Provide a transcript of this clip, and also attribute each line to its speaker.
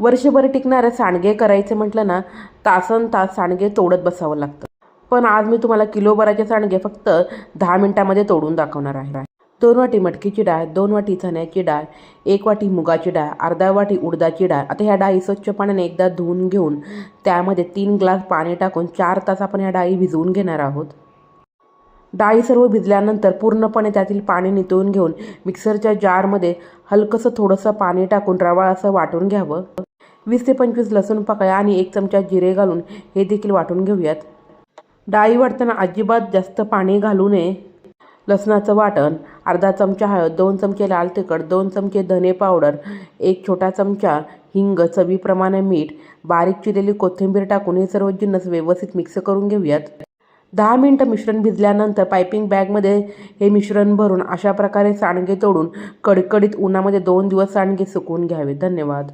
Speaker 1: वर्षभर टिकणारं सांडगे करायचे म्हटलं ना, तासनतास सांडगे तोडत बसावं लागतं. पण आज मी तुम्हाला किलोभराचे सांडगे फक्त 10 मिनिटांमध्ये तोडून दाखवणार आहे. 2 वाटी मटकीची डाळ, 2 वाटी चण्याची डाळ, 1 वाटी मुगाची डाळ, अर्धा वाटी उडदाची डाळ. आता ह्या डाळी स्वच्छ पाण्याने एकदा धुवून घेऊन त्यामध्ये 3 ग्लास पाणी टाकून 4 तास आपण ह्या डाळी भिजवून घेणार आहोत. डाळी सर्व भिजल्यानंतर पूर्णपणे त्यातील पाणी निथळून घेऊन मिक्सरच्या जारमध्ये हलकंसं थोडंसं पाणी टाकून रवाळ असं वाटून घ्यावं. 20 ते 25 लसूण पाकळ्या आणि 1 चमचा जिरे घालून हे देखील वाटून घेऊयात. डाळी वाटताना अजिबात जास्त पाणी घालू नये. लसणाचं वाटण, अर्धा चमचा हळद, 2 चमचे लाल तिखट, 2 चमचे धने पावडर, 1 छोटा चमचा हिंग, चवीप्रमाणे मीठ, बारीक चिरलेली कोथिंबीर टाकून हे सर्व जिन्नस व्यवस्थित मिक्स करून घेऊयात. 10 मिनिटं मिश्रण भिजल्यानंतर पायपिंग बॅगमध्ये हे मिश्रण भरून अशा प्रकारे सांडगे तोडून कडकडीत उन्हामध्ये 2 दिवस सांडगे सुकवून घ्यावे. धन्यवाद.